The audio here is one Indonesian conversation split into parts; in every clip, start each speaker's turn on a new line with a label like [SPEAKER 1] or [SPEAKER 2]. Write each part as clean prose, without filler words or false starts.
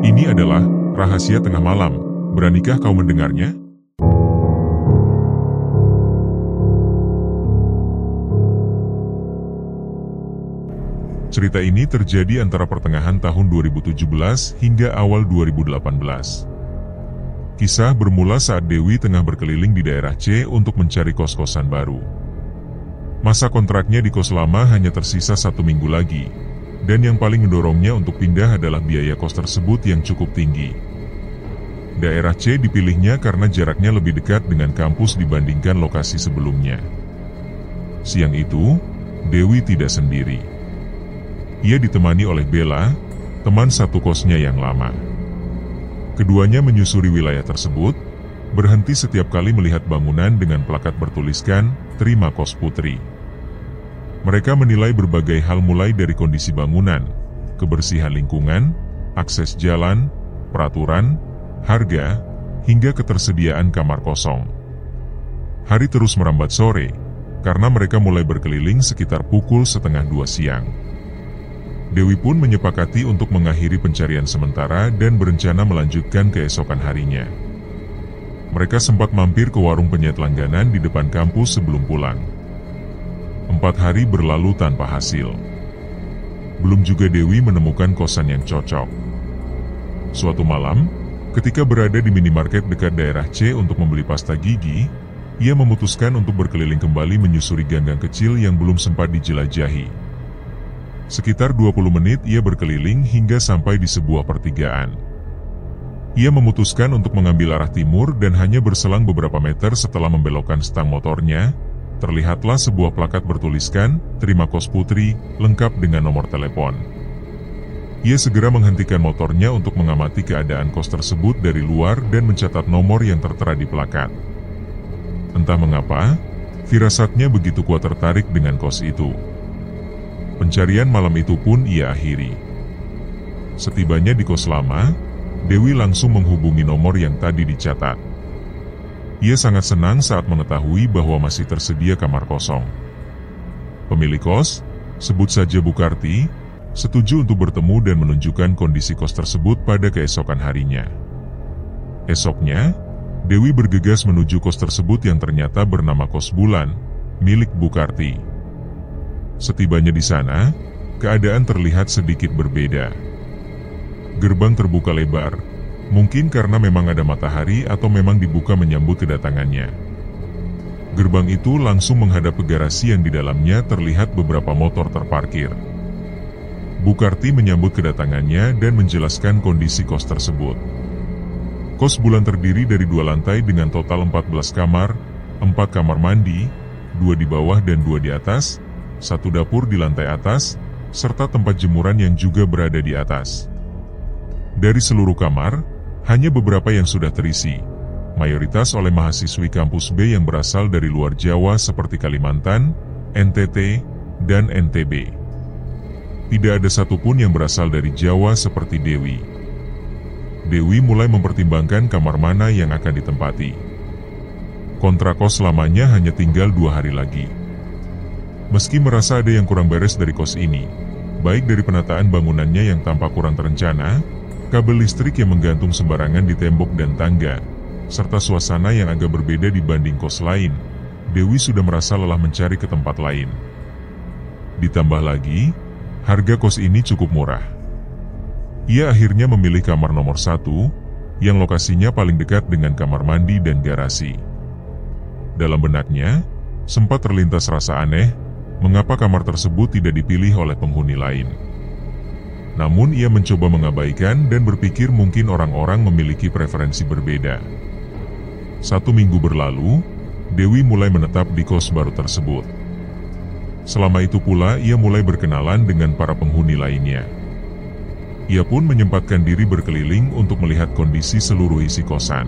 [SPEAKER 1] Ini adalah rahasia tengah malam. Beranikah kau mendengarnya? Cerita ini terjadi antara pertengahan tahun 2017 hingga awal 2018. Kisah bermula saat Dewi tengah berkeliling di daerah C untuk mencari kos-kosan baru. Masa kontraknya di kos lama hanya tersisa 1 minggu lagi, dan yang paling mendorongnya untuk pindah adalah biaya kos tersebut yang cukup tinggi. Daerah C dipilihnya karena jaraknya lebih dekat dengan kampus dibandingkan lokasi sebelumnya. Siang itu, Dewi tidak sendiri. Ia ditemani oleh Bella, teman satu kosnya yang lama. Keduanya menyusuri wilayah tersebut, berhenti setiap kali melihat bangunan dengan plakat bertuliskan, "Terima Kos Putri". Mereka menilai berbagai hal mulai dari kondisi bangunan, kebersihan lingkungan, akses jalan, peraturan, harga, hingga ketersediaan kamar kosong. Hari terus merambat sore, karena mereka mulai berkeliling sekitar pukul 1:30 siang. Dewi pun menyepakati untuk mengakhiri pencarian sementara dan berencana melanjutkan keesokan harinya. Mereka sempat mampir ke warung penyet langganan di depan kampus sebelum pulang. 4 hari berlalu tanpa hasil. Belum juga Dewi menemukan kosan yang cocok. Suatu malam, ketika berada di minimarket dekat daerah C untuk membeli pasta gigi, ia memutuskan untuk berkeliling kembali menyusuri gang-gang kecil yang belum sempat dijelajahi. Sekitar 20 menit ia berkeliling hingga sampai di sebuah pertigaan. Ia memutuskan untuk mengambil arah timur dan hanya berselang beberapa meter setelah membelokkan stang motornya, terlihatlah sebuah plakat bertuliskan, "Terima Kos Putri", lengkap dengan nomor telepon. Ia segera menghentikan motornya untuk mengamati keadaan kos tersebut dari luar dan mencatat nomor yang tertera di plakat. Entah mengapa, firasatnya begitu kuat tertarik dengan kos itu. Pencarian malam itu pun ia akhiri. Setibanya di kos lama, Dewi langsung menghubungi nomor yang tadi dicatat. Ia sangat senang saat mengetahui bahwa masih tersedia kamar kosong. Pemilik kos, sebut saja Bu Karti, setuju untuk bertemu dan menunjukkan kondisi kos tersebut pada keesokan harinya. Esoknya, Dewi bergegas menuju kos tersebut yang ternyata bernama Kos Bulan, milik Bu Karti. Setibanya di sana, keadaan terlihat sedikit berbeda. Gerbang terbuka lebar, mungkin karena memang ada matahari atau memang dibuka menyambut kedatangannya. Gerbang itu langsung menghadap ke garasi yang di dalamnya terlihat beberapa motor terparkir. Bu Karti menyambut kedatangannya dan menjelaskan kondisi kos tersebut. Kos Bulan terdiri dari 2 lantai dengan total 14 kamar, 4 kamar mandi, 2 di bawah dan 2 di atas, 1 dapur di lantai atas, serta tempat jemuran yang juga berada di atas. Dari seluruh kamar, hanya beberapa yang sudah terisi, mayoritas oleh mahasiswi kampus B yang berasal dari luar Jawa seperti Kalimantan, NTT, dan NTB. Tidak ada satupun yang berasal dari Jawa seperti Dewi. Dewi mulai mempertimbangkan kamar mana yang akan ditempati. Kontrak kos lamanya hanya tinggal 2 hari lagi. Meski merasa ada yang kurang beres dari kos ini, baik dari penataan bangunannya yang tampak kurang terencana, kabel listrik yang menggantung sembarangan di tembok dan tangga, serta suasana yang agak berbeda dibanding kos lain, Dewi sudah merasa lelah mencari ke tempat lain. Ditambah lagi, harga kos ini cukup murah. Ia akhirnya memilih kamar nomor 1, yang lokasinya paling dekat dengan kamar mandi dan garasi. Dalam benaknya, sempat terlintas rasa aneh, mengapa kamar tersebut tidak dipilih oleh penghuni lain. Namun ia mencoba mengabaikan dan berpikir mungkin orang-orang memiliki preferensi berbeda. 1 minggu berlalu, Dewi mulai menetap di kos baru tersebut. Selama itu pula ia mulai berkenalan dengan para penghuni lainnya. Ia pun menyempatkan diri berkeliling untuk melihat kondisi seluruh isi kosan.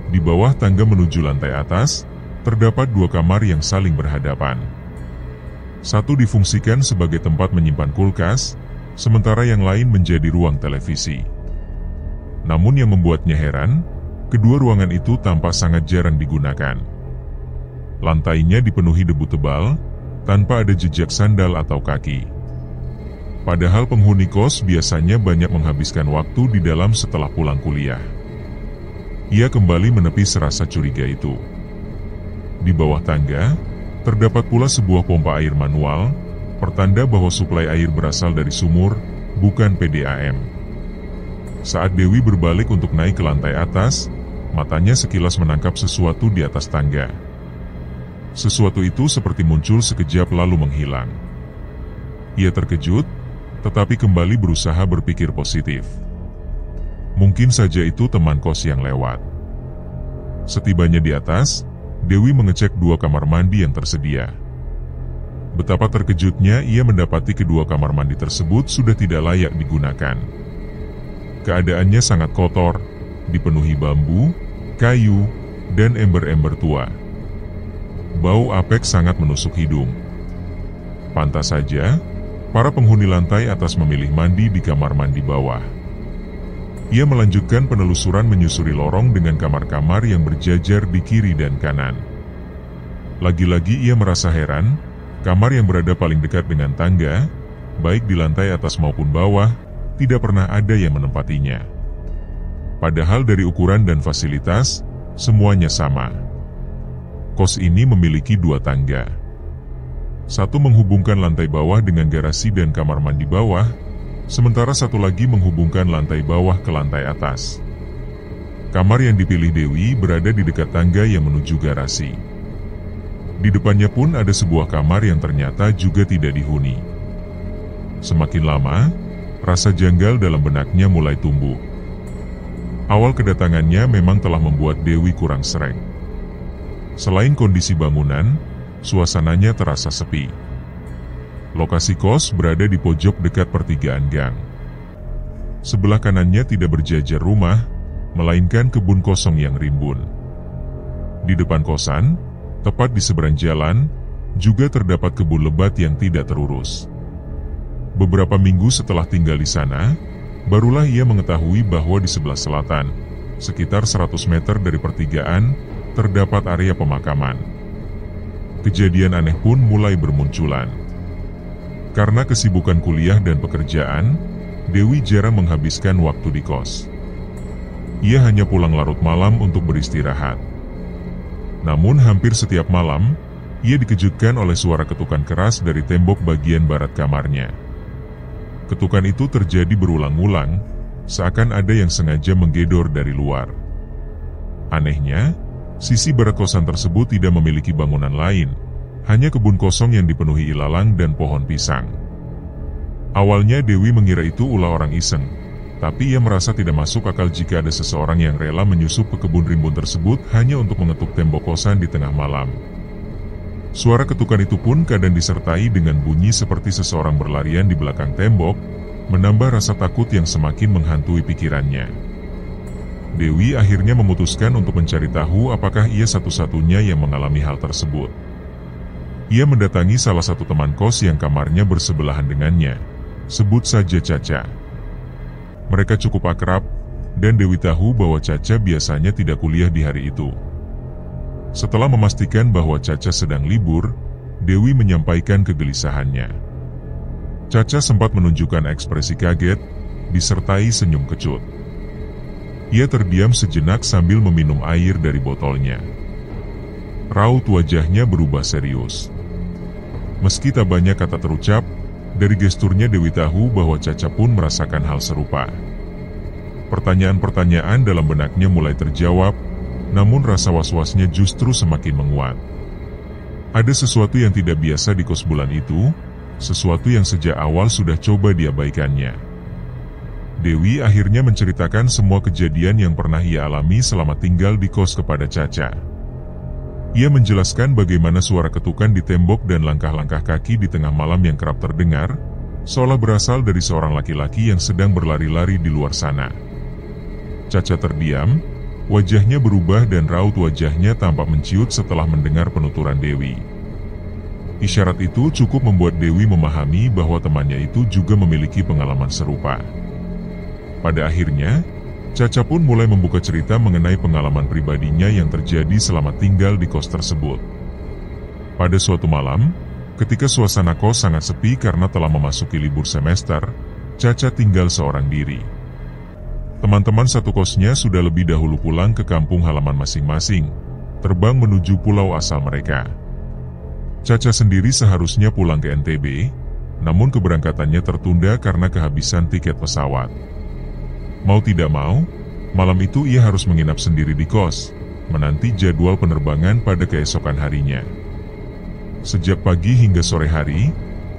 [SPEAKER 1] Di bawah tangga menuju lantai atas, terdapat 2 kamar yang saling berhadapan. 1 difungsikan sebagai tempat menyimpan kulkas, sementara yang lain menjadi ruang televisi. Namun yang membuatnya heran, kedua ruangan itu tampak sangat jarang digunakan. Lantainya dipenuhi debu tebal, tanpa ada jejak sandal atau kaki. Padahal penghuni kos biasanya banyak menghabiskan waktu di dalam setelah pulang kuliah. Ia kembali menepis rasa curiga itu. Di bawah tangga, terdapat pula sebuah pompa air manual, pertanda bahwa suplai air berasal dari sumur, bukan PDAM. Saat Dewi berbalik untuk naik ke lantai atas, matanya sekilas menangkap sesuatu di atas tangga. Sesuatu itu seperti muncul sekejap lalu menghilang. Ia terkejut, tetapi kembali berusaha berpikir positif. Mungkin saja itu teman kos yang lewat. Setibanya di atas, Dewi mengecek 2 kamar mandi yang tersedia. Betapa terkejutnya ia mendapati kedua kamar mandi tersebut sudah tidak layak digunakan. Keadaannya sangat kotor, dipenuhi bambu, kayu, dan ember-ember tua. Bau apek sangat menusuk hidung. Pantas saja, para penghuni lantai atas memilih mandi di kamar mandi bawah. Ia melanjutkan penelusuran menyusuri lorong dengan kamar-kamar yang berjajar di kiri dan kanan. Lagi-lagi ia merasa heran, kamar yang berada paling dekat dengan tangga, baik di lantai atas maupun bawah, tidak pernah ada yang menempatinya. Padahal dari ukuran dan fasilitas, semuanya sama. Kos ini memiliki 2 tangga. Satu menghubungkan lantai bawah dengan garasi dan kamar mandi bawah, sementara satu lagi menghubungkan lantai bawah ke lantai atas. Kamar yang dipilih Dewi berada di dekat tangga yang menuju garasi. Di depannya pun ada sebuah kamar yang ternyata juga tidak dihuni. Semakin lama, rasa janggal dalam benaknya mulai tumbuh. Awal kedatangannya memang telah membuat Dewi kurang sreg. Selain kondisi bangunan, suasananya terasa sepi. Lokasi kos berada di pojok dekat pertigaan gang. Sebelah kanannya tidak berjajar rumah, melainkan kebun kosong yang rimbun. Di depan kosan, tepat di seberang jalan, juga terdapat kebun lebat yang tidak terurus. Beberapa minggu setelah tinggal di sana, barulah ia mengetahui bahwa di sebelah selatan, sekitar 100 meter dari pertigaan, terdapat area pemakaman. Kejadian aneh pun mulai bermunculan. Karena kesibukan kuliah dan pekerjaan, Dewi jarang menghabiskan waktu di kos. Ia hanya pulang larut malam untuk beristirahat. Namun hampir setiap malam, ia dikejutkan oleh suara ketukan keras dari tembok bagian barat kamarnya. Ketukan itu terjadi berulang-ulang, seakan ada yang sengaja menggedor dari luar. Anehnya, sisi barat kosan tersebut tidak memiliki bangunan lain, hanya kebun kosong yang dipenuhi ilalang dan pohon pisang. Awalnya Dewi mengira itu ulah orang iseng, tapi ia merasa tidak masuk akal jika ada seseorang yang rela menyusup ke kebun rimbun tersebut hanya untuk mengetuk tembok kosan di tengah malam. Suara ketukan itu pun kadang disertai dengan bunyi seperti seseorang berlarian di belakang tembok, menambah rasa takut yang semakin menghantui pikirannya. Dewi akhirnya memutuskan untuk mencari tahu apakah ia satu-satunya yang mengalami hal tersebut. Ia mendatangi salah satu teman kos yang kamarnya bersebelahan dengannya, sebut saja Caca. Mereka cukup akrab, dan Dewi tahu bahwa Caca biasanya tidak kuliah di hari itu. Setelah memastikan bahwa Caca sedang libur, Dewi menyampaikan kegelisahannya. Caca sempat menunjukkan ekspresi kaget, disertai senyum kecut. Ia terdiam sejenak sambil meminum air dari botolnya. Raut wajahnya berubah serius. Meski tak banyak kata terucap, dari gesturnya Dewi tahu bahwa Caca pun merasakan hal serupa. Pertanyaan-pertanyaan dalam benaknya mulai terjawab, namun rasa was-wasnya justru semakin menguat. Ada sesuatu yang tidak biasa di kos bulan itu, sesuatu yang sejak awal sudah coba diabaikannya. Dewi akhirnya menceritakan semua kejadian yang pernah ia alami selama tinggal di kos kepada Caca. Ia menjelaskan bagaimana suara ketukan di tembok dan langkah-langkah kaki di tengah malam yang kerap terdengar, seolah berasal dari seorang laki-laki yang sedang berlari-lari di luar sana. Caca terdiam, wajahnya berubah dan raut wajahnya tampak menciut setelah mendengar penuturan Dewi. Isyarat itu cukup membuat Dewi memahami bahwa temannya itu juga memiliki pengalaman serupa. Pada akhirnya, Caca pun mulai membuka cerita mengenai pengalaman pribadinya yang terjadi selama tinggal di kos tersebut. Pada suatu malam, Ketika suasana kos sangat sepi karena telah memasuki libur semester, Caca tinggal seorang diri. Teman-teman satu kosnya sudah lebih dahulu pulang ke kampung halaman masing-masing, terbang menuju pulau asal mereka. Caca sendiri seharusnya pulang ke NTB, namun keberangkatannya tertunda karena kehabisan tiket pesawat. Mau tidak mau, malam itu ia harus menginap sendiri di kos, menanti jadwal penerbangan pada keesokan harinya. Sejak pagi hingga sore hari,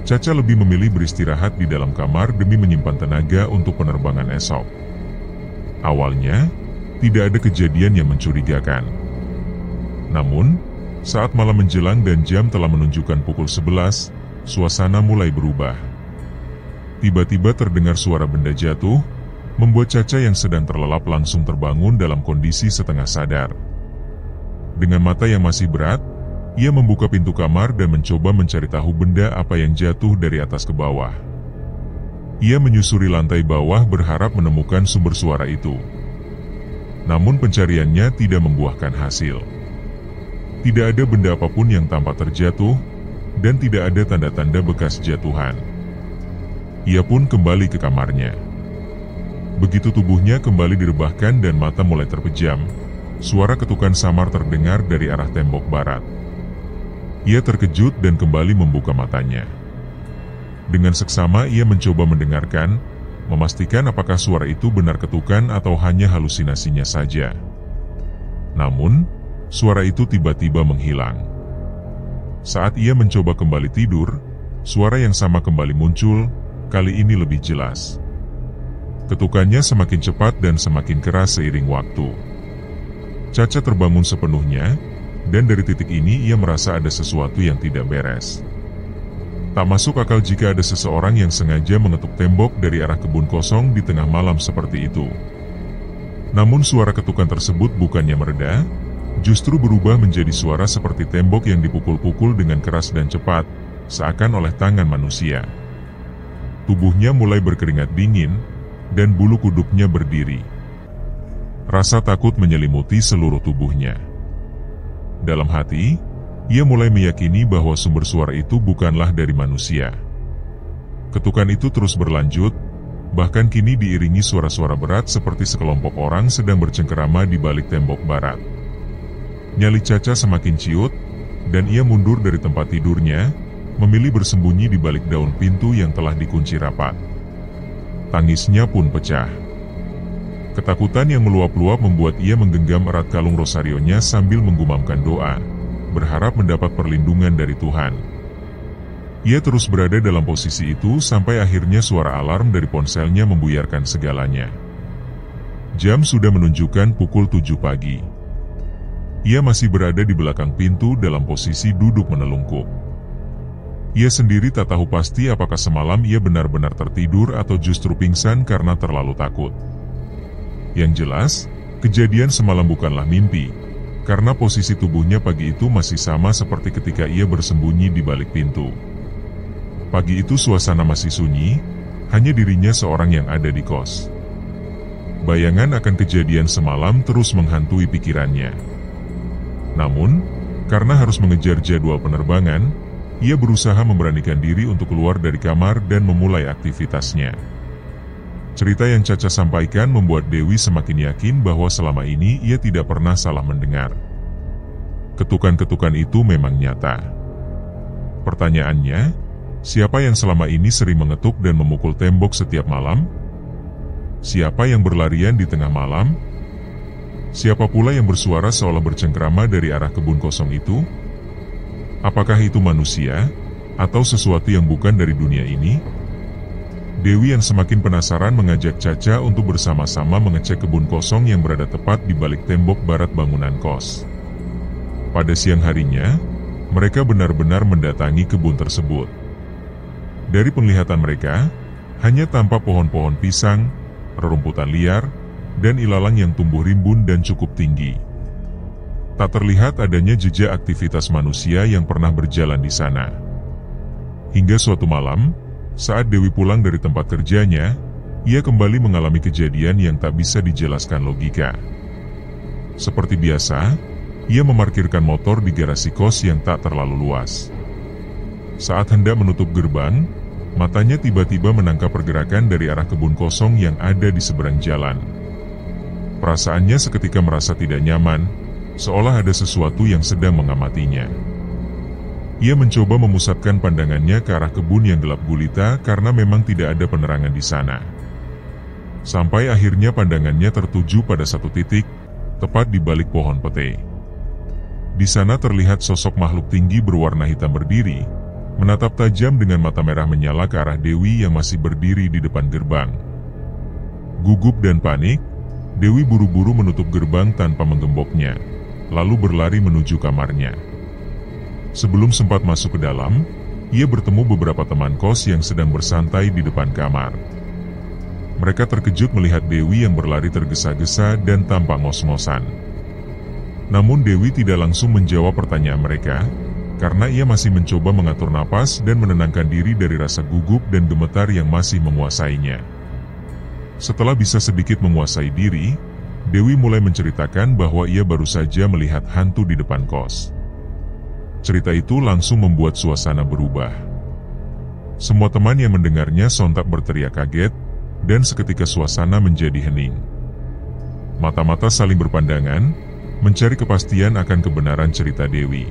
[SPEAKER 1] Caca lebih memilih beristirahat di dalam kamar demi menyimpan tenaga untuk penerbangan esok. Awalnya, tidak ada kejadian yang mencurigakan. Namun, saat malam menjelang dan jam telah menunjukkan pukul 11, suasana mulai berubah. Tiba-tiba terdengar suara benda jatuh, membuat Caca yang sedang terlelap langsung terbangun dalam kondisi setengah sadar. Dengan mata yang masih berat, ia membuka pintu kamar dan mencoba mencari tahu benda apa yang jatuh dari atas ke bawah. Ia menyusuri lantai bawah berharap menemukan sumber suara itu. Namun pencariannya tidak membuahkan hasil. Tidak ada benda apapun yang tampak terjatuh, dan tidak ada tanda-tanda bekas jatuhan. Ia pun kembali ke kamarnya. Begitu tubuhnya kembali direbahkan dan mata mulai terpejam, suara ketukan samar terdengar dari arah tembok barat. Ia terkejut dan kembali membuka matanya. Dengan seksama ia mencoba mendengarkan, memastikan apakah suara itu benar ketukan atau hanya halusinasinya saja. Namun, suara itu tiba-tiba menghilang. Saat ia mencoba kembali tidur, suara yang sama kembali muncul, kali ini lebih jelas. Ketukannya semakin cepat dan semakin keras seiring waktu. Caca terbangun sepenuhnya, dan dari titik ini ia merasa ada sesuatu yang tidak beres. Tak masuk akal jika ada seseorang yang sengaja mengetuk tembok dari arah kebun kosong di tengah malam seperti itu. Namun suara ketukan tersebut bukannya mereda, justru berubah menjadi suara seperti tembok yang dipukul-pukul dengan keras dan cepat, seakan oleh tangan manusia. Tubuhnya mulai berkeringat dingin, dan bulu kuduknya berdiri. Rasa takut menyelimuti seluruh tubuhnya. Dalam hati, ia mulai meyakini bahwa sumber suara itu bukanlah dari manusia. Ketukan itu terus berlanjut, bahkan kini diiringi suara-suara berat seperti sekelompok orang sedang bercengkerama di balik tembok barat. Nyali Caca semakin ciut, dan ia mundur dari tempat tidurnya, memilih bersembunyi di balik daun pintu yang telah dikunci rapat. Tangisnya pun pecah. Ketakutan yang meluap-luap membuat ia menggenggam erat kalung rosarionya sambil menggumamkan doa, berharap mendapat perlindungan dari Tuhan. Ia terus berada dalam posisi itu sampai akhirnya suara alarm dari ponselnya membuyarkan segalanya. Jam sudah menunjukkan pukul 7 pagi. Ia masih berada di belakang pintu dalam posisi duduk menelungkup. Ia sendiri tak tahu pasti apakah semalam ia benar-benar tertidur atau justru pingsan karena terlalu takut. Yang jelas, kejadian semalam bukanlah mimpi, karena posisi tubuhnya pagi itu masih sama seperti ketika ia bersembunyi di balik pintu. Pagi itu suasana masih sunyi, hanya dirinya seorang yang ada di kos. Bayangan akan kejadian semalam terus menghantui pikirannya. Namun, karena harus mengejar jadwal penerbangan, ia berusaha memberanikan diri untuk keluar dari kamar dan memulai aktivitasnya. Cerita yang Caca sampaikan membuat Dewi semakin yakin bahwa selama ini ia tidak pernah salah mendengar. Ketukan-ketukan itu memang nyata. Pertanyaannya, siapa yang selama ini sering mengetuk dan memukul tembok setiap malam? Siapa yang berlarian di tengah malam? Siapa pula yang bersuara seolah bercengkrama dari arah kebun kosong itu? Apakah itu manusia, atau sesuatu yang bukan dari dunia ini? Dewi yang semakin penasaran mengajak Caca untuk bersama-sama mengecek kebun kosong yang berada tepat di balik tembok barat bangunan kos. Pada siang harinya, mereka benar-benar mendatangi kebun tersebut. Dari penglihatan mereka, hanya tampak pohon-pohon pisang, rerumputan liar, dan ilalang yang tumbuh rimbun dan cukup tinggi. Tak terlihat adanya jejak aktivitas manusia yang pernah berjalan di sana. Hingga suatu malam, saat Dewi pulang dari tempat kerjanya, ia kembali mengalami kejadian yang tak bisa dijelaskan logika. Seperti biasa, ia memarkirkan motor di garasi kos yang tak terlalu luas. Saat hendak menutup gerbang, matanya tiba-tiba menangkap pergerakan dari arah kebun kosong yang ada di seberang jalan. Perasaannya seketika merasa tidak nyaman, seolah ada sesuatu yang sedang mengamatinya. Ia mencoba memusatkan pandangannya ke arah kebun yang gelap gulita karena memang tidak ada penerangan di sana. Sampai akhirnya pandangannya tertuju pada satu titik, tepat di balik pohon pete. Di sana terlihat sosok makhluk tinggi berwarna hitam berdiri, menatap tajam dengan mata merah menyala ke arah Dewi yang masih berdiri di depan gerbang. Gugup dan panik, Dewi buru-buru menutup gerbang tanpa menggemboknya, lalu berlari menuju kamarnya. Sebelum sempat masuk ke dalam, ia bertemu beberapa teman kos yang sedang bersantai di depan kamar. Mereka terkejut melihat Dewi yang berlari tergesa-gesa dan tampak ngos-ngosan. Namun Dewi tidak langsung menjawab pertanyaan mereka, karena ia masih mencoba mengatur napas dan menenangkan diri dari rasa gugup dan gemetar yang masih menguasainya. Setelah bisa sedikit menguasai diri, Dewi mulai menceritakan bahwa ia baru saja melihat hantu di depan kos. Cerita itu langsung membuat suasana berubah. Semua teman yang mendengarnya sontak berteriak kaget, dan seketika suasana menjadi hening. Mata-mata saling berpandangan, mencari kepastian akan kebenaran cerita Dewi.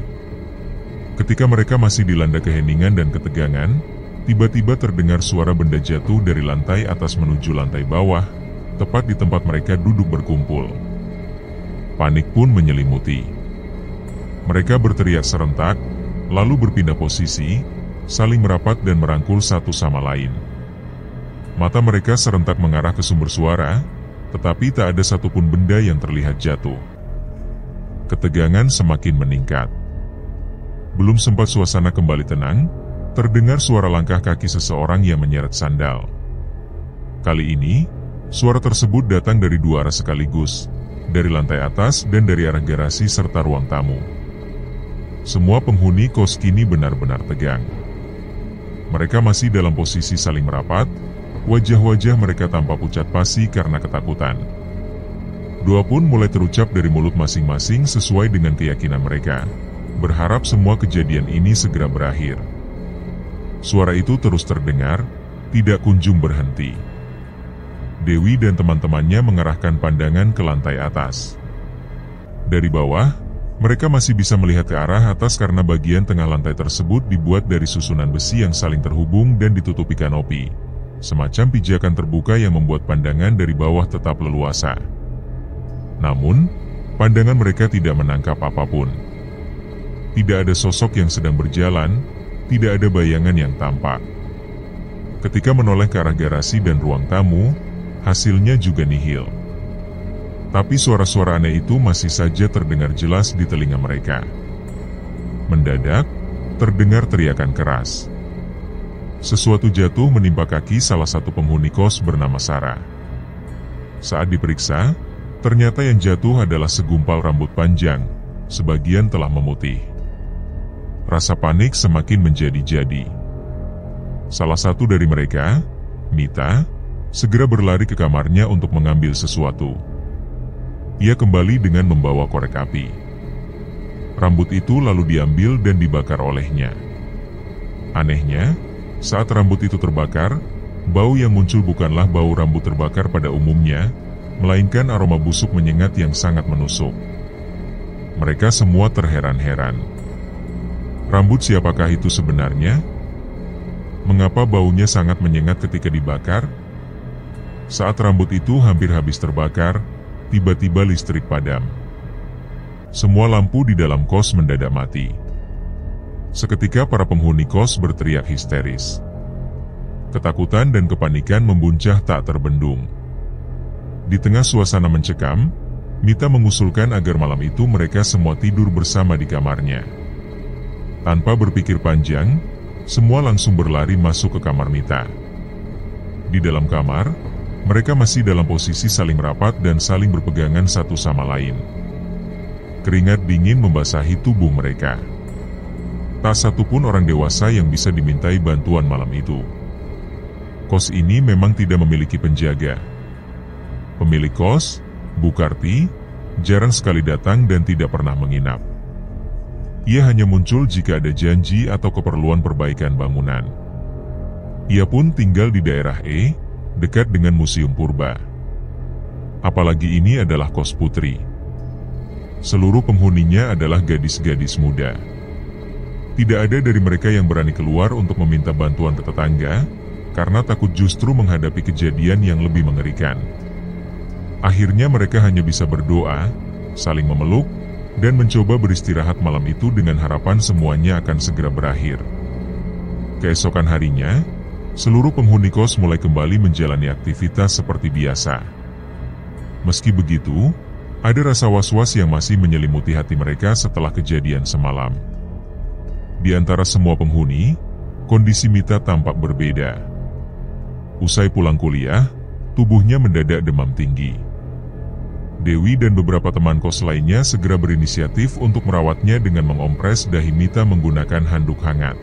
[SPEAKER 1] Ketika mereka masih dilanda keheningan dan ketegangan, tiba-tiba terdengar suara benda jatuh dari lantai atas menuju lantai bawah, tepat di tempat mereka duduk berkumpul. Panik pun menyelimuti. Mereka berteriak serentak, lalu berpindah posisi, saling merapat dan merangkul satu sama lain. Mata mereka serentak mengarah ke sumber suara, tetapi tak ada satupun benda yang terlihat jatuh. Ketegangan semakin meningkat. Belum sempat suasana kembali tenang, terdengar suara langkah kaki seseorang yang menyeret sandal. Kali ini, suara tersebut datang dari dua arah sekaligus, dari lantai atas dan dari arah garasi serta ruang tamu. Semua penghuni kos kini benar-benar tegang. Mereka masih dalam posisi saling merapat, wajah-wajah mereka tampak pucat pasi karena ketakutan. Doa pun mulai terucap dari mulut masing-masing sesuai dengan keyakinan mereka, berharap semua kejadian ini segera berakhir. Suara itu terus terdengar, tidak kunjung berhenti. Dewi dan teman-temannya mengarahkan pandangan ke lantai atas. Dari bawah, mereka masih bisa melihat ke arah atas karena bagian tengah lantai tersebut dibuat dari susunan besi yang saling terhubung dan ditutupi kanopi, semacam pijakan terbuka yang membuat pandangan dari bawah tetap leluasa. Namun, pandangan mereka tidak menangkap apapun. Tidak ada sosok yang sedang berjalan, tidak ada bayangan yang tampak. Ketika menoleh ke arah garasi dan ruang tamu, hasilnya juga nihil. Tapi suara-suara aneh itu masih saja terdengar jelas di telinga mereka. Mendadak, terdengar teriakan keras. Sesuatu jatuh menimpa kaki salah satu penghuni kos bernama Sarah. Saat diperiksa, ternyata yang jatuh adalah segumpal rambut panjang, sebagian telah memutih. Rasa panik semakin menjadi-jadi. Salah satu dari mereka, Mita, segera berlari ke kamarnya untuk mengambil sesuatu. Ia kembali dengan membawa korek api. Rambut itu lalu diambil dan dibakar olehnya. Anehnya, saat rambut itu terbakar, bau yang muncul bukanlah bau rambut terbakar pada umumnya, melainkan aroma busuk menyengat yang sangat menusuk. Mereka semua terheran-heran. Rambut siapakah itu sebenarnya? Mengapa baunya sangat menyengat ketika dibakar? Saat rambut itu hampir habis terbakar, tiba-tiba listrik padam. Semua lampu di dalam kos mendadak mati. Seketika para penghuni kos berteriak histeris. Ketakutan dan kepanikan membuncah tak terbendung. Di tengah suasana mencekam, Mita mengusulkan agar malam itu mereka semua tidur bersama di kamarnya. Tanpa berpikir panjang, semua langsung berlari masuk ke kamar Mita. Di dalam kamar, mereka masih dalam posisi saling rapat dan saling berpegangan satu sama lain. Keringat dingin membasahi tubuh mereka. Tak satupun orang dewasa yang bisa dimintai bantuan malam itu. Kos ini memang tidak memiliki penjaga. Pemilik kos, Bu Karti, jarang sekali datang dan tidak pernah menginap. Ia hanya muncul jika ada janji atau keperluan perbaikan bangunan. Ia pun tinggal di daerah E, dekat dengan Museum Purba. Apalagi ini adalah kos putri. Seluruh penghuninya adalah gadis-gadis muda. Tidak ada dari mereka yang berani keluar untuk meminta bantuan ke tetangga, karena takut justru menghadapi kejadian yang lebih mengerikan. Akhirnya mereka hanya bisa berdoa, saling memeluk, dan mencoba beristirahat malam itu dengan harapan semuanya akan segera berakhir. Keesokan harinya, seluruh penghuni kos mulai kembali menjalani aktivitas seperti biasa. Meski begitu, ada rasa was-was yang masih menyelimuti hati mereka setelah kejadian semalam. Di antara semua penghuni, kondisi Mita tampak berbeda. Usai pulang kuliah, tubuhnya mendadak demam tinggi. Dewi dan beberapa teman kos lainnya segera berinisiatif untuk merawatnya dengan mengompres dahi Mita menggunakan handuk hangat.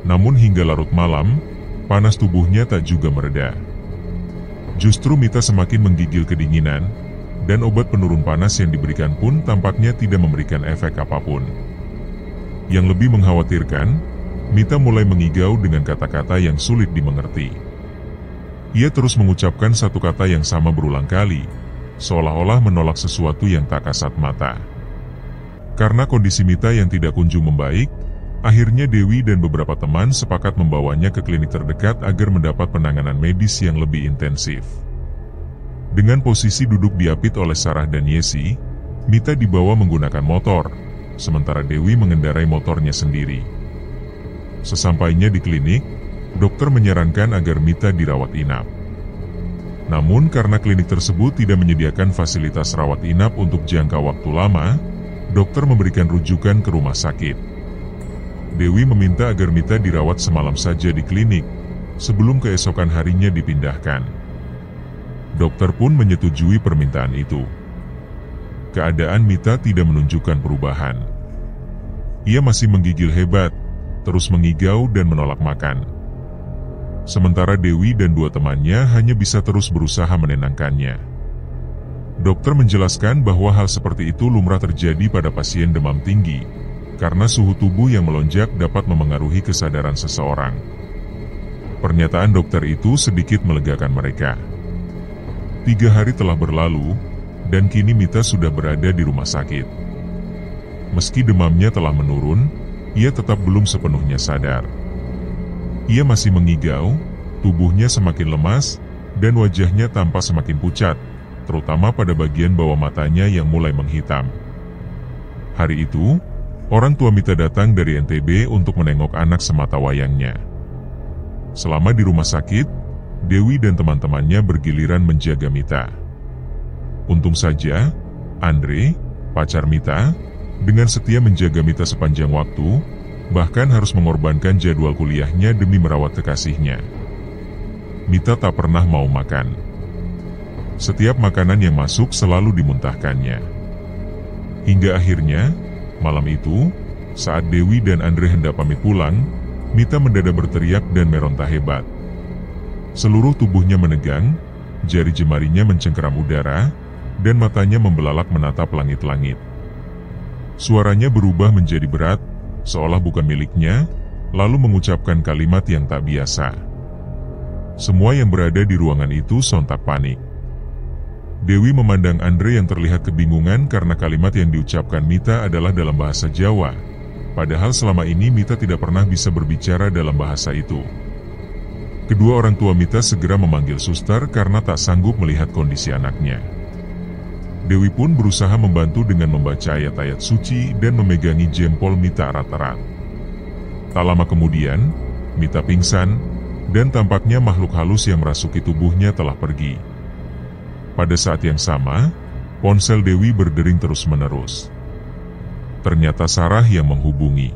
[SPEAKER 1] Namun hingga larut malam, panas tubuhnya tak juga mereda. Justru Mita semakin menggigil kedinginan, dan obat penurun panas yang diberikan pun tampaknya tidak memberikan efek apapun. Yang lebih mengkhawatirkan, Mita mulai mengigau dengan kata-kata yang sulit dimengerti. Ia terus mengucapkan satu kata yang sama berulang kali, seolah-olah menolak sesuatu yang tak kasat mata. Karena kondisi Mita yang tidak kunjung membaik, akhirnya Dewi dan beberapa teman sepakat membawanya ke klinik terdekat agar mendapat penanganan medis yang lebih intensif. Dengan posisi duduk diapit oleh Sarah dan Yesi, Mita dibawa menggunakan motor, sementara Dewi mengendarai motornya sendiri. Sesampainya di klinik, dokter menyarankan agar Mita dirawat inap. Namun karena klinik tersebut tidak menyediakan fasilitas rawat inap untuk jangka waktu lama, dokter memberikan rujukan ke rumah sakit. Dewi meminta agar Mita dirawat semalam saja di klinik, sebelum keesokan harinya dipindahkan. Dokter pun menyetujui permintaan itu. Keadaan Mita tidak menunjukkan perubahan. Ia masih menggigil hebat, terus mengigau dan menolak makan. Sementara Dewi dan dua temannya hanya bisa terus berusaha menenangkannya. Dokter menjelaskan bahwa hal seperti itu lumrah terjadi pada pasien demam tinggi, karena suhu tubuh yang melonjak dapat memengaruhi kesadaran seseorang. Pernyataan dokter itu sedikit melegakan mereka. 3 hari telah berlalu, dan kini Mita sudah berada di rumah sakit. Meski demamnya telah menurun, ia tetap belum sepenuhnya sadar. Ia masih mengigau, tubuhnya semakin lemas, dan wajahnya tampak semakin pucat, terutama pada bagian bawah matanya yang mulai menghitam. Hari itu, orang tua Mita datang dari NTB untuk menengok anak sematawayangnya. Selama di rumah sakit, Dewi dan teman-temannya bergiliran menjaga Mita. Untung saja, Andre, pacar Mita, dengan setia menjaga Mita sepanjang waktu, bahkan harus mengorbankan jadwal kuliahnya demi merawat kekasihnya. Mita tak pernah mau makan. Setiap makanan yang masuk selalu dimuntahkannya. Hingga akhirnya, malam itu, saat Dewi dan Andre hendak pamit pulang, Mita mendadak berteriak dan meronta hebat. Seluruh tubuhnya menegang, jari jemarinya mencengkeram udara, dan matanya membelalak menatap langit-langit. Suaranya berubah menjadi berat, seolah bukan miliknya, lalu mengucapkan kalimat yang tak biasa. Semua yang berada di ruangan itu sontak panik. Dewi memandang Andre yang terlihat kebingungan karena kalimat yang diucapkan Mita adalah dalam bahasa Jawa, padahal selama ini Mita tidak pernah bisa berbicara dalam bahasa itu. Kedua orang tua Mita segera memanggil suster karena tak sanggup melihat kondisi anaknya. Dewi pun berusaha membantu dengan membaca ayat-ayat suci dan memegangi jempol Mita erat-erat. Tak lama kemudian, Mita pingsan, dan tampaknya makhluk halus yang merasuki tubuhnya telah pergi. Pada saat yang sama, ponsel Dewi berdering terus-menerus. Ternyata Sarah yang menghubungi.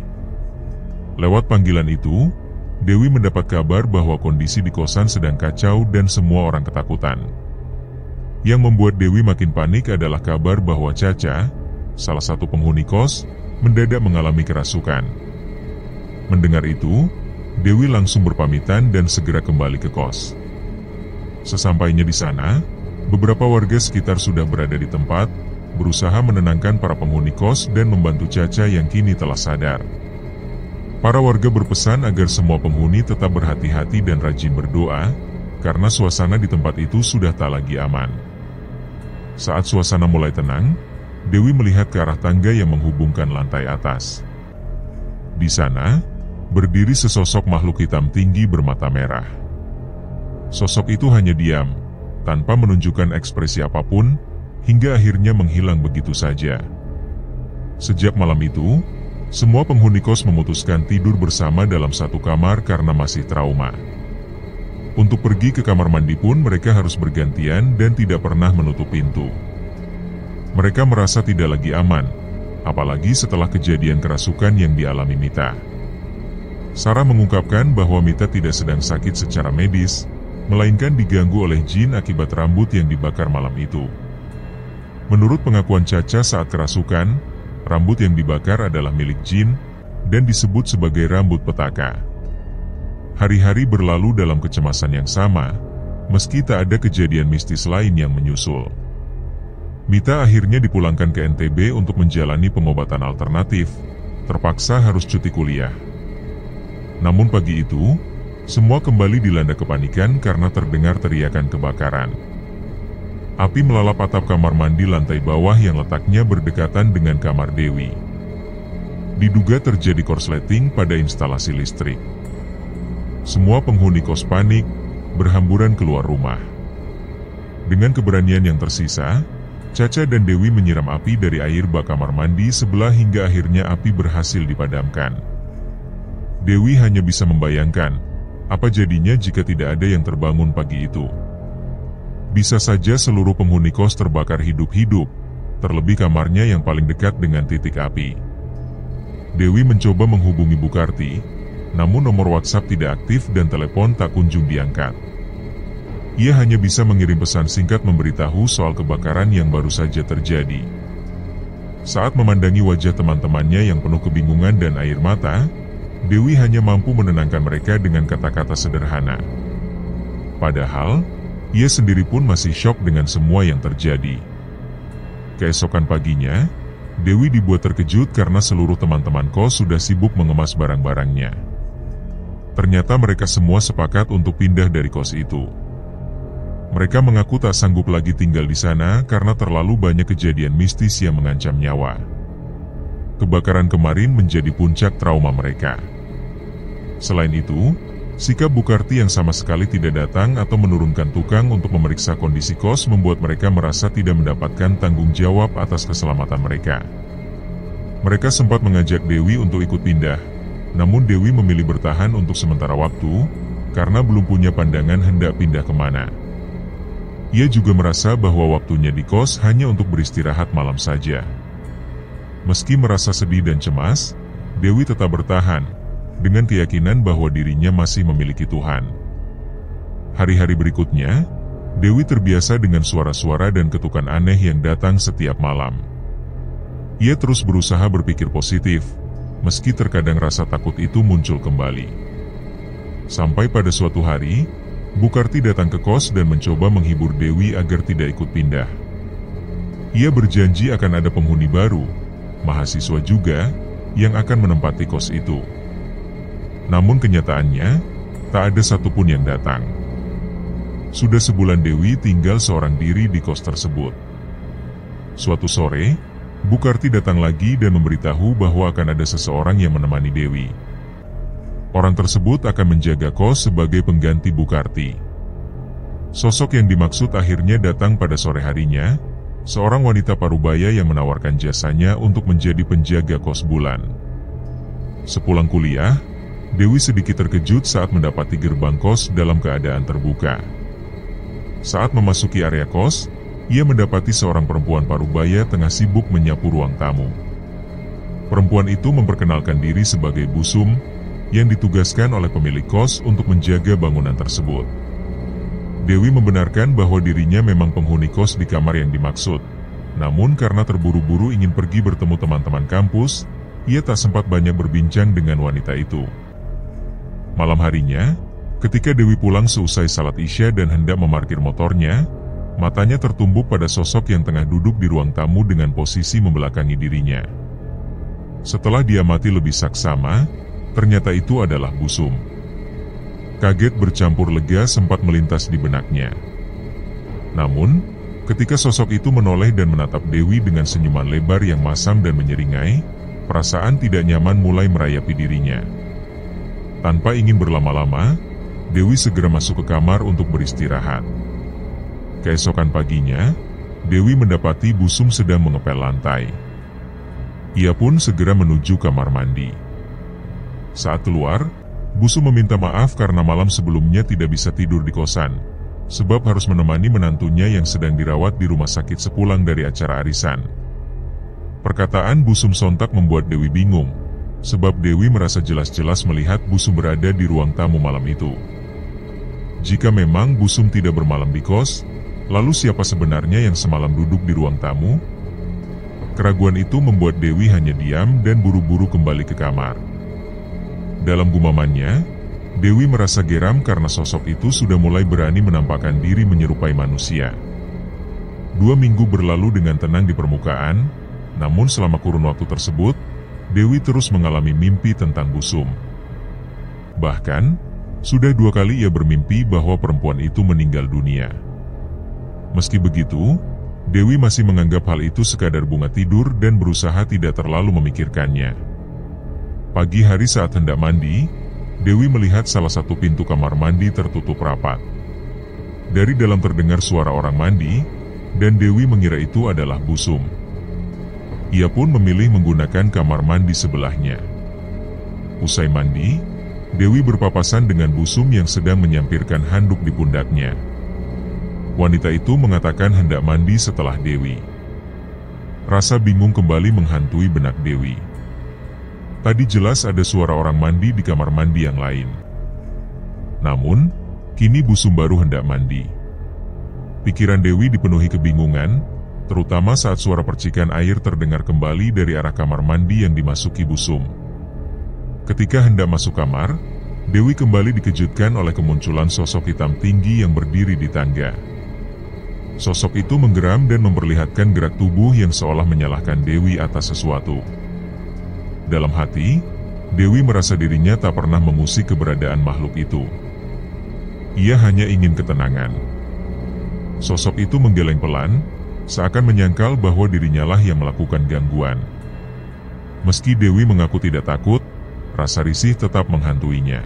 [SPEAKER 1] Lewat panggilan itu, Dewi mendapat kabar bahwa kondisi di kosan sedang kacau dan semua orang ketakutan. Yang membuat Dewi makin panik adalah kabar bahwa Caca, salah satu penghuni kos, mendadak mengalami kerasukan. Mendengar itu, Dewi langsung berpamitan dan segera kembali ke kos. Sesampainya di sana, beberapa warga sekitar sudah berada di tempat, berusaha menenangkan para penghuni kos dan membantu Caca yang kini telah sadar. Para warga berpesan agar semua penghuni tetap berhati-hati dan rajin berdoa, karena suasana di tempat itu sudah tak lagi aman. Saat suasana mulai tenang, Dewi melihat ke arah tangga yang menghubungkan lantai atas. Di sana, berdiri sesosok makhluk hitam tinggi bermata merah. Sosok itu hanya diam, tanpa menunjukkan ekspresi apapun, hingga akhirnya menghilang begitu saja. Sejak malam itu, semua penghuni kos memutuskan tidur bersama dalam satu kamar karena masih trauma. Untuk pergi ke kamar mandi pun mereka harus bergantian dan tidak pernah menutup pintu. Mereka merasa tidak lagi aman, apalagi setelah kejadian kerasukan yang dialami Mita. Sarah mengungkapkan bahwa Mita tidak sedang sakit secara medis, melainkan diganggu oleh jin akibat rambut yang dibakar malam itu. Menurut pengakuan Caca saat kerasukan, rambut yang dibakar adalah milik jin dan disebut sebagai rambut petaka. Hari-hari berlalu dalam kecemasan yang sama, meski tak ada kejadian mistis lain yang menyusul. Mita akhirnya dipulangkan ke NTB untuk menjalani pengobatan alternatif, terpaksa harus cuti kuliah. Namun pagi itu, semua kembali dilanda kepanikan karena terdengar teriakan kebakaran. Api melalap atap kamar mandi lantai bawah yang letaknya berdekatan dengan kamar Dewi. Diduga terjadi korsleting pada instalasi listrik. Semua penghuni kos panik, berhamburan keluar rumah. Dengan keberanian yang tersisa, Caca dan Dewi menyiram api dari air bak kamar mandi sebelah hingga akhirnya api berhasil dipadamkan. Dewi hanya bisa membayangkan, apa jadinya jika tidak ada yang terbangun pagi itu. Bisa saja seluruh penghuni kos terbakar hidup-hidup, terlebih kamarnya yang paling dekat dengan titik api. Dewi mencoba menghubungi Bukarti, namun nomor WhatsApp tidak aktif dan telepon tak kunjung diangkat. Ia hanya bisa mengirim pesan singkat memberitahu soal kebakaran yang baru saja terjadi. Saat memandangi wajah teman-temannya yang penuh kebingungan dan air mata, Dewi hanya mampu menenangkan mereka dengan kata-kata sederhana. Padahal, ia sendiri pun masih syok dengan semua yang terjadi. Keesokan paginya, Dewi dibuat terkejut karena seluruh teman-teman kos sudah sibuk mengemas barang-barangnya. Ternyata mereka semua sepakat untuk pindah dari kos itu. Mereka mengaku tak sanggup lagi tinggal di sana karena terlalu banyak kejadian mistis yang mengancam nyawa. Kebakaran kemarin menjadi puncak trauma mereka. Selain itu, sikap Bukarti yang sama sekali tidak datang atau menurunkan tukang untuk memeriksa kondisi kos membuat mereka merasa tidak mendapatkan tanggung jawab atas keselamatan mereka. Mereka sempat mengajak Dewi untuk ikut pindah, namun Dewi memilih bertahan untuk sementara waktu, karena belum punya pandangan hendak pindah kemana. Ia juga merasa bahwa waktunya di kos hanya untuk beristirahat malam saja. Meski merasa sedih dan cemas, Dewi tetap bertahan, dengan keyakinan bahwa dirinya masih memiliki Tuhan. Hari-hari berikutnya, Dewi terbiasa dengan suara-suara dan ketukan aneh yang datang setiap malam. Ia terus berusaha berpikir positif, meski terkadang rasa takut itu muncul kembali. Sampai pada suatu hari, Bukarti datang ke kos dan mencoba menghibur Dewi agar tidak ikut pindah. Ia berjanji akan ada penghuni baru, mahasiswa juga, yang akan menempati kos itu. Namun kenyataannya, tak ada satupun yang datang. Sudah sebulan Dewi tinggal seorang diri di kos tersebut. Suatu sore, Bukarti datang lagi dan memberitahu bahwa akan ada seseorang yang menemani Dewi. Orang tersebut akan menjaga kos sebagai pengganti Bukarti. Sosok yang dimaksud akhirnya datang pada sore harinya, seorang wanita parubaya yang menawarkan jasanya untuk menjadi penjaga kos bulan. Sepulang kuliah, Dewi sedikit terkejut saat mendapati gerbang kos dalam keadaan terbuka. Saat memasuki area kos, ia mendapati seorang perempuan parubaya tengah sibuk menyapu ruang tamu. Perempuan itu memperkenalkan diri sebagai Busum, yang ditugaskan oleh pemilik kos untuk menjaga bangunan tersebut. Dewi membenarkan bahwa dirinya memang penghuni kos di kamar yang dimaksud, namun karena terburu-buru ingin pergi bertemu teman-teman kampus, ia tak sempat banyak berbincang dengan wanita itu. Malam harinya, ketika Dewi pulang seusai salat Isya dan hendak memarkir motornya, Matanya tertumbuk pada sosok yang tengah duduk di ruang tamu dengan posisi membelakangi dirinya. Setelah diamati lebih saksama, ternyata itu adalah Busum. Kaget bercampur lega sempat melintas di benaknya. Namun, ketika sosok itu menoleh dan menatap Dewi dengan senyuman lebar yang masam dan menyeringai, perasaan tidak nyaman mulai merayapi dirinya. Tanpa ingin berlama-lama, Dewi segera masuk ke kamar untuk beristirahat. Keesokan paginya, Dewi mendapati Busum sedang mengepel lantai. Ia pun segera menuju kamar mandi. Saat keluar, Busum meminta maaf karena malam sebelumnya tidak bisa tidur di kosan, sebab harus menemani menantunya yang sedang dirawat di rumah sakit sepulang dari acara arisan. Perkataan Busum sontak membuat Dewi bingung, sebab Dewi merasa jelas-jelas melihat Busum berada di ruang tamu malam itu. Jika memang Busum tidak bermalam di kos, lalu siapa sebenarnya yang semalam duduk di ruang tamu? Keraguan itu membuat Dewi hanya diam dan buru-buru kembali ke kamar. Dalam gumamannya, Dewi merasa geram karena sosok itu sudah mulai berani menampakkan diri menyerupai manusia. 2 minggu berlalu dengan tenang di permukaan, namun selama kurun waktu tersebut, Dewi terus mengalami mimpi tentang Busum. Bahkan, sudah 2 kali ia bermimpi bahwa perempuan itu meninggal dunia. Meski begitu, Dewi masih menganggap hal itu sekadar bunga tidur dan berusaha tidak terlalu memikirkannya. Pagi hari saat hendak mandi, Dewi melihat salah satu pintu kamar mandi tertutup rapat. Dari dalam terdengar suara orang mandi, dan Dewi mengira itu adalah Busum. Ia pun memilih menggunakan kamar mandi sebelahnya. Usai mandi, Dewi berpapasan dengan Busum yang sedang menyampirkan handuk di pundaknya. Wanita itu mengatakan hendak mandi setelah Dewi. Rasa bingung kembali menghantui benak Dewi. Tadi jelas ada suara orang mandi di kamar mandi yang lain. Namun, kini Busum baru hendak mandi. Pikiran Dewi dipenuhi kebingungan, terutama saat suara percikan air terdengar kembali dari arah kamar mandi yang dimasuki Busum. Ketika hendak masuk kamar, Dewi kembali dikejutkan oleh kemunculan sosok hitam tinggi yang berdiri di tangga. Sosok itu menggeram dan memperlihatkan gerak tubuh yang seolah menyalahkan Dewi atas sesuatu. Dalam hati, Dewi merasa dirinya tak pernah mengusik keberadaan makhluk itu. Ia hanya ingin ketenangan. Sosok itu menggeleng pelan, seakan menyangkal bahwa dirinya lah yang melakukan gangguan. Meski Dewi mengaku tidak takut, rasa risih tetap menghantuinya.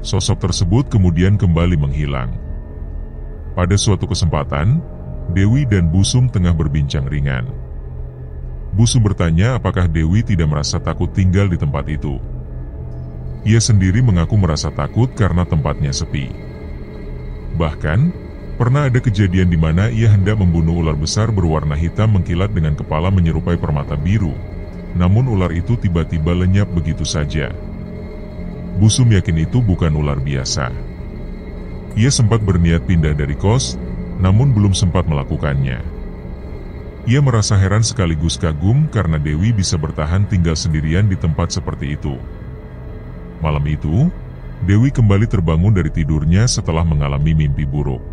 [SPEAKER 1] Sosok tersebut kemudian kembali menghilang. Pada suatu kesempatan, Dewi dan Busum tengah berbincang ringan. Busum bertanya apakah Dewi tidak merasa takut tinggal di tempat itu. Ia sendiri mengaku merasa takut karena tempatnya sepi. Bahkan, pernah ada kejadian di mana ia hendak membunuh ular besar berwarna hitam mengkilat dengan kepala menyerupai permata biru. Namun ular itu tiba-tiba lenyap begitu saja. Busum yakin itu bukan ular biasa. Ia sempat berniat pindah dari kos, namun belum sempat melakukannya. Ia merasa heran sekaligus kagum karena Dewi bisa bertahan tinggal sendirian di tempat seperti itu. Malam itu, Dewi kembali terbangun dari tidurnya setelah mengalami mimpi buruk.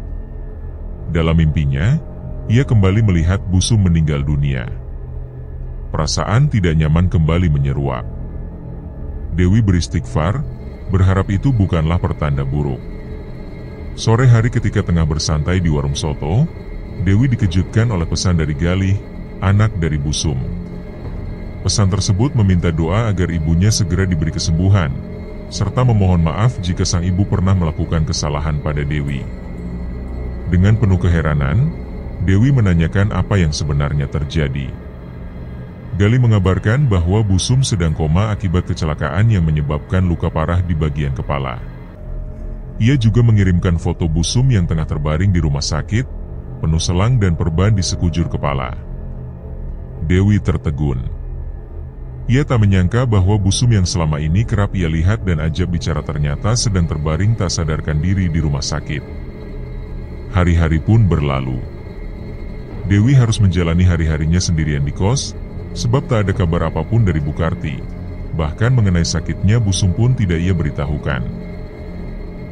[SPEAKER 1] Dalam mimpinya, ia kembali melihat Busum meninggal dunia. Perasaan tidak nyaman kembali menyeruak. Dewi beristighfar, berharap itu bukanlah pertanda buruk. Sore hari ketika tengah bersantai di warung soto, Dewi dikejutkan oleh pesan dari Galih, anak dari Busum. Pesan tersebut meminta doa agar ibunya segera diberi kesembuhan, serta memohon maaf jika sang ibu pernah melakukan kesalahan pada Dewi. Dengan penuh keheranan, Dewi menanyakan apa yang sebenarnya terjadi. Galih mengabarkan bahwa Busum sedang koma akibat kecelakaan yang menyebabkan luka parah di bagian kepala. Ia juga mengirimkan foto Busum yang tengah terbaring di rumah sakit, penuh selang dan perban di sekujur kepala. Dewi tertegun. Ia tak menyangka bahwa Busum yang selama ini kerap ia lihat dan ajak bicara ternyata sedang terbaring tak sadarkan diri di rumah sakit. Hari-hari pun berlalu. Dewi harus menjalani hari-harinya sendirian di kos, sebab tak ada kabar apapun dari Bukarti. Bahkan mengenai sakitnya Busum pun tidak ia beritahukan.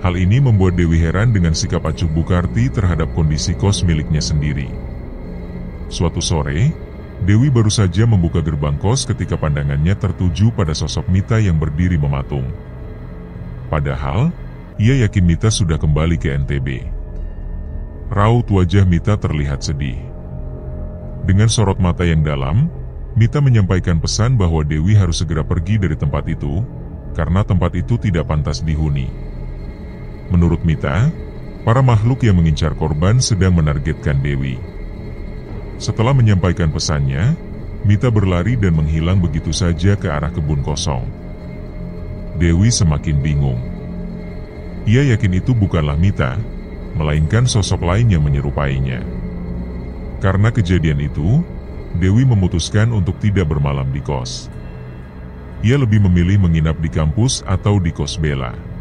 [SPEAKER 1] Hal ini membuat Dewi heran dengan sikap acuh Bukarti terhadap kondisi kos miliknya sendiri. Suatu sore, Dewi baru saja membuka gerbang kos ketika pandangannya tertuju pada sosok Mita yang berdiri mematung. Padahal, ia yakin Mita sudah kembali ke NTB. Raut wajah Mita terlihat sedih. Dengan sorot mata yang dalam, Mita menyampaikan pesan bahwa Dewi harus segera pergi dari tempat itu, karena tempat itu tidak pantas dihuni. Menurut Mita, para makhluk yang mengincar korban sedang menargetkan Dewi. Setelah menyampaikan pesannya, Mita berlari dan menghilang begitu saja ke arah kebun kosong. Dewi semakin bingung. Ia yakin itu bukanlah Mita, melainkan sosok lain yang menyerupainya. Karena kejadian itu, Dewi memutuskan untuk tidak bermalam di kos. Ia lebih memilih menginap di kampus atau di kos Bella.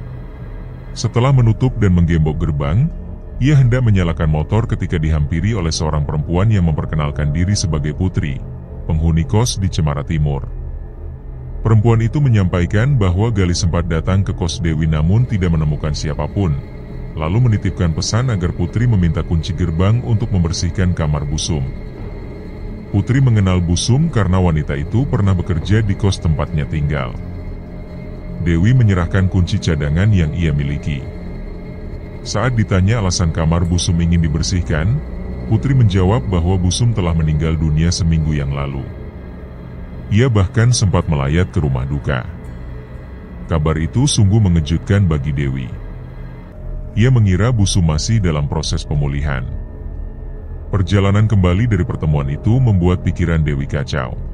[SPEAKER 1] Setelah menutup dan menggembok gerbang, ia hendak menyalakan motor ketika dihampiri oleh seorang perempuan yang memperkenalkan diri sebagai Putri, penghuni kos di Cemara Timur. Perempuan itu menyampaikan bahwa Gali sempat datang ke kos Dewi namun tidak menemukan siapapun, lalu menitipkan pesan agar Putri meminta kunci gerbang untuk membersihkan kamar Busum. Putri mengenal Busum karena wanita itu pernah bekerja di kos tempatnya tinggal. Dewi menyerahkan kunci cadangan yang ia miliki. Saat ditanya alasan kamar Busum ingin dibersihkan, Putri menjawab bahwa Busum telah meninggal dunia seminggu yang lalu. Ia bahkan sempat melayat ke rumah duka. Kabar itu sungguh mengejutkan bagi Dewi. Ia mengira Busum masih dalam proses pemulihan. Perjalanan kembali dari pertemuan itu membuat pikiran Dewi kacau.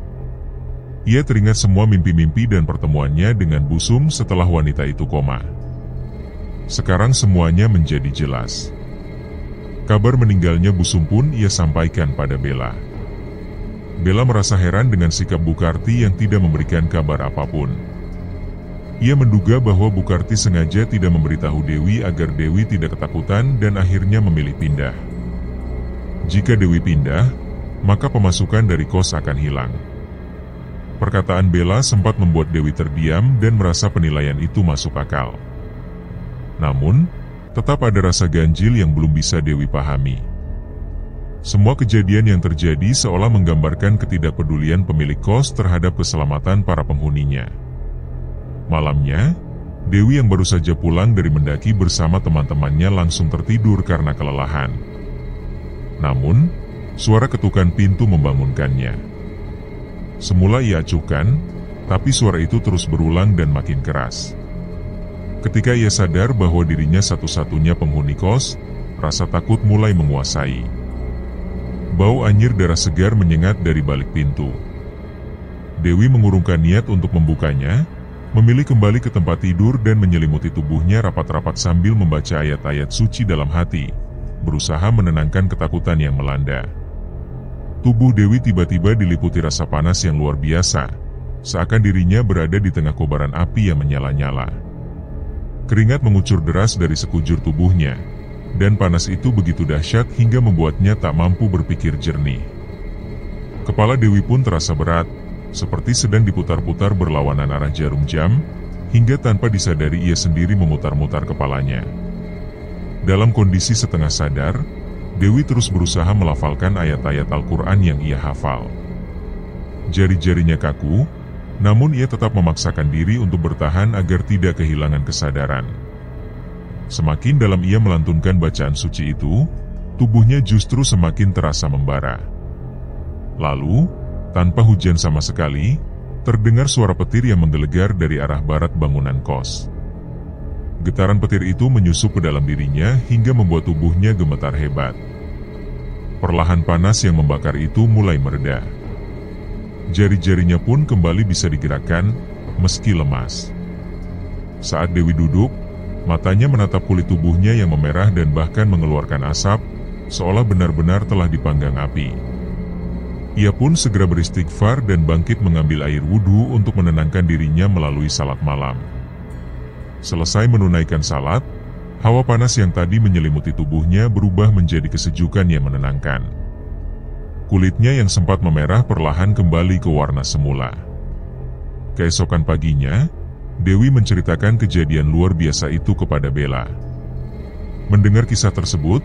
[SPEAKER 1] Ia teringat semua mimpi-mimpi dan pertemuannya dengan Busum setelah wanita itu koma. Sekarang semuanya menjadi jelas. Kabar meninggalnya Busum pun ia sampaikan pada Bella. Bella merasa heran dengan sikap Bukarti yang tidak memberikan kabar apapun. Ia menduga bahwa Bukarti sengaja tidak memberitahu Dewi agar Dewi tidak ketakutan dan akhirnya memilih pindah. Jika Dewi pindah, maka pemasukan dari kos akan hilang. Perkataan Bella sempat membuat Dewi terdiam dan merasa penilaian itu masuk akal. Namun, tetap ada rasa ganjil yang belum bisa Dewi pahami. Semua kejadian yang terjadi seolah menggambarkan ketidakpedulian pemilik kos terhadap keselamatan para penghuninya. Malamnya, Dewi yang baru saja pulang dari mendaki bersama teman-temannya langsung tertidur karena kelelahan. Namun, suara ketukan pintu membangunkannya. Semula ia acuhkan, tapi suara itu terus berulang dan makin keras. Ketika ia sadar bahwa dirinya satu-satunya penghuni kos, rasa takut mulai menguasai. Bau anyir darah segar menyengat dari balik pintu. Dewi mengurungkan niat untuk membukanya, memilih kembali ke tempat tidur dan menyelimuti tubuhnya rapat-rapat sambil membaca ayat-ayat suci dalam hati, berusaha menenangkan ketakutan yang melanda. Tubuh Dewi tiba-tiba diliputi rasa panas yang luar biasa, seakan dirinya berada di tengah kobaran api yang menyala-nyala. Keringat mengucur deras dari sekujur tubuhnya, dan panas itu begitu dahsyat hingga membuatnya tak mampu berpikir jernih. Kepala Dewi pun terasa berat, seperti sedang diputar-putar berlawanan arah jarum jam, hingga tanpa disadari ia sendiri memutar-mutar kepalanya. Dalam kondisi setengah sadar, Dewi terus berusaha melafalkan ayat-ayat Al-Quran yang ia hafal. Jari-jarinya kaku, namun ia tetap memaksakan diri untuk bertahan agar tidak kehilangan kesadaran. Semakin dalam ia melantunkan bacaan suci itu, tubuhnya justru semakin terasa membara. Lalu, tanpa hujan sama sekali, terdengar suara petir yang menggelegar dari arah barat bangunan kos. Getaran petir itu menyusup ke dalam dirinya hingga membuat tubuhnya gemetar hebat. Perlahan panas yang membakar itu mulai mereda. Jari-jarinya pun kembali bisa digerakkan, meski lemas. Saat Dewi duduk, matanya menatap kulit tubuhnya yang memerah dan bahkan mengeluarkan asap, seolah benar-benar telah dipanggang api. Ia pun segera beristighfar dan bangkit mengambil air wudhu untuk menenangkan dirinya melalui salat malam. Selesai menunaikan salat, hawa panas yang tadi menyelimuti tubuhnya berubah menjadi kesejukan yang menenangkan. Kulitnya yang sempat memerah perlahan kembali ke warna semula. Keesokan paginya, Dewi menceritakan kejadian luar biasa itu kepada Bella. Mendengar kisah tersebut,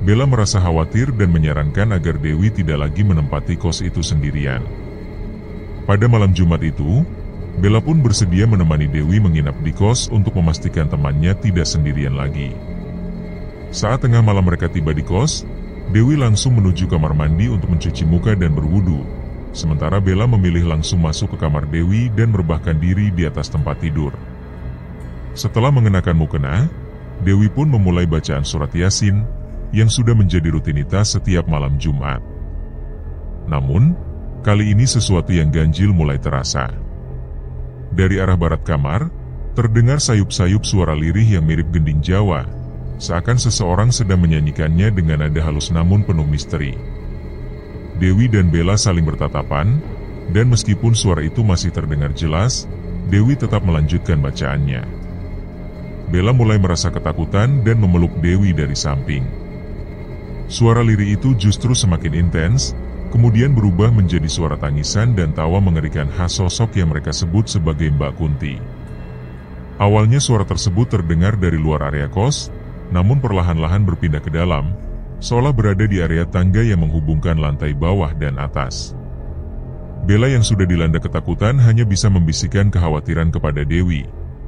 [SPEAKER 1] Bella merasa khawatir dan menyarankan agar Dewi tidak lagi menempati kos itu sendirian. Pada malam Jumat itu, Bella pun bersedia menemani Dewi menginap di kos untuk memastikan temannya tidak sendirian lagi. Saat tengah malam mereka tiba di kos, Dewi langsung menuju kamar mandi untuk mencuci muka dan berwudu. Sementara Bella memilih langsung masuk ke kamar Dewi dan merebahkan diri di atas tempat tidur. Setelah mengenakan mukena, Dewi pun memulai bacaan surat Yasin yang sudah menjadi rutinitas setiap malam Jumat. Namun, kali ini sesuatu yang ganjil mulai terasa. Dari arah barat kamar, terdengar sayup-sayup suara lirih yang mirip gending Jawa, seakan seseorang sedang menyanyikannya dengan nada halus namun penuh misteri. Dewi dan Bella saling bertatapan, dan meskipun suara itu masih terdengar jelas, Dewi tetap melanjutkan bacaannya. Bella mulai merasa ketakutan dan memeluk Dewi dari samping. Suara lirih itu justru semakin intens, kemudian berubah menjadi suara tangisan dan tawa mengerikan khas sosok yang mereka sebut sebagai Mbak Kunti. Awalnya suara tersebut terdengar dari luar area kos, namun perlahan-lahan berpindah ke dalam, seolah berada di area tangga yang menghubungkan lantai bawah dan atas. Bella yang sudah dilanda ketakutan hanya bisa membisikkan kekhawatiran kepada Dewi.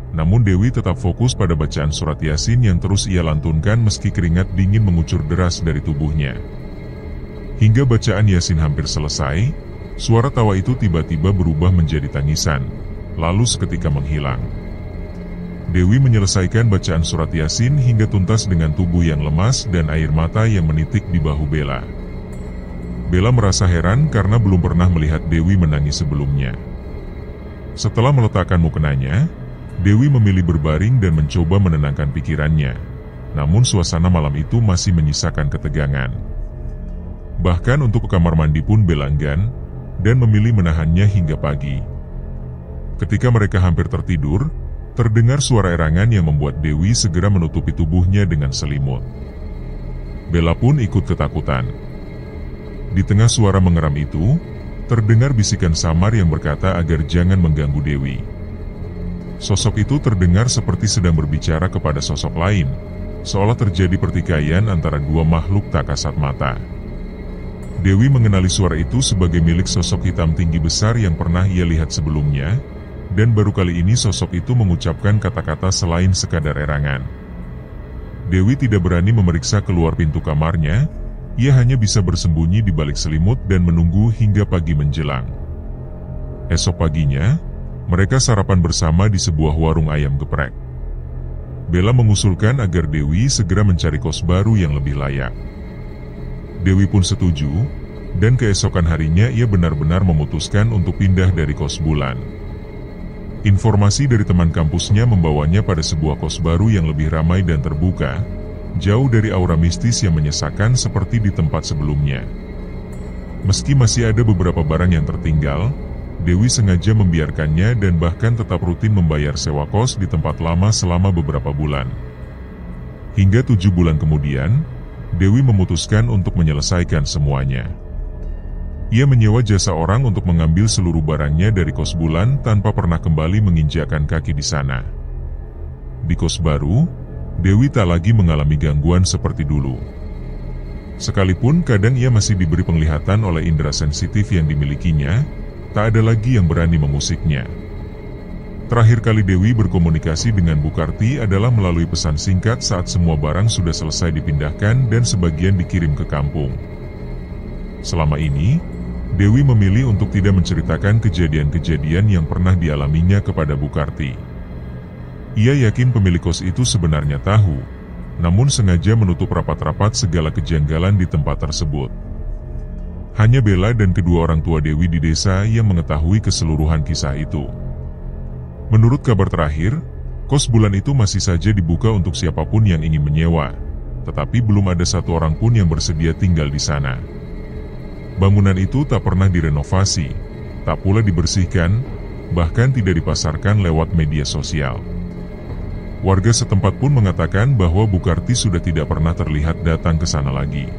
[SPEAKER 1] Namun Dewi tetap fokus pada bacaan surat Yasin yang terus ia lantunkan meski keringat dingin mengucur deras dari tubuhnya. Hingga bacaan Yasin hampir selesai, suara tawa itu tiba-tiba berubah menjadi tangisan, lalu seketika menghilang. Dewi menyelesaikan bacaan surat Yasin hingga tuntas dengan tubuh yang lemas dan air mata yang menitik di bahu Bella. Bella merasa heran karena belum pernah melihat Dewi menangis sebelumnya. Setelah meletakkan mukenanya, Dewi memilih berbaring dan mencoba menenangkan pikirannya. Namun suasana malam itu masih menyisakan ketegangan. Bahkan untuk ke kamar mandi pun Bella enggan dan memilih menahannya hingga pagi. Ketika mereka hampir tertidur, terdengar suara erangan yang membuat Dewi segera menutupi tubuhnya dengan selimut. Bella pun ikut ketakutan. Di tengah suara mengeram itu, terdengar bisikan samar yang berkata agar jangan mengganggu Dewi. Sosok itu terdengar seperti sedang berbicara kepada sosok lain, seolah terjadi pertikaian antara dua makhluk tak kasat mata. Dewi mengenali suara itu sebagai milik sosok hitam tinggi besar yang pernah ia lihat sebelumnya, dan baru kali ini sosok itu mengucapkan kata-kata selain sekadar erangan. Dewi tidak berani memeriksa keluar pintu kamarnya, ia hanya bisa bersembunyi di balik selimut dan menunggu hingga pagi menjelang. Esok paginya, mereka sarapan bersama di sebuah warung ayam geprek. Bella mengusulkan agar Dewi segera mencari kos baru yang lebih layak. Dewi pun setuju, dan keesokan harinya ia benar-benar memutuskan untuk pindah dari kos Bulan. Informasi dari teman kampusnya membawanya pada sebuah kos baru yang lebih ramai dan terbuka, jauh dari aura mistis yang menyesakan seperti di tempat sebelumnya. Meski masih ada beberapa barang yang tertinggal, Dewi sengaja membiarkannya dan bahkan tetap rutin membayar sewa kos di tempat lama selama beberapa bulan. Hingga 7 bulan kemudian, Dewi memutuskan untuk menyelesaikan semuanya. Ia menyewa jasa orang untuk mengambil seluruh barangnya dari kos Bulan tanpa pernah kembali menginjakkan kaki di sana. Di kos baru, Dewi tak lagi mengalami gangguan seperti dulu. Sekalipun kadang ia masih diberi penglihatan oleh indera sensitif yang dimilikinya, tak ada lagi yang berani mengusiknya. Terakhir kali Dewi berkomunikasi dengan Bu Karti adalah melalui pesan singkat saat semua barang sudah selesai dipindahkan dan sebagian dikirim ke kampung. Selama ini, Dewi memilih untuk tidak menceritakan kejadian-kejadian yang pernah dialaminya kepada Bu Karti. Ia yakin pemilik kos itu sebenarnya tahu, namun sengaja menutup rapat-rapat segala kejanggalan di tempat tersebut. Hanya Bella dan kedua orang tua Dewi di desa yang mengetahui keseluruhan kisah itu. Menurut kabar terakhir, kos Bulan itu masih saja dibuka untuk siapapun yang ingin menyewa, tetapi belum ada satu orang pun yang bersedia tinggal di sana. Bangunan itu tak pernah direnovasi, tak pula dibersihkan, bahkan tidak dipasarkan lewat media sosial. Warga setempat pun mengatakan bahwa Bu Karti sudah tidak pernah terlihat datang ke sana lagi.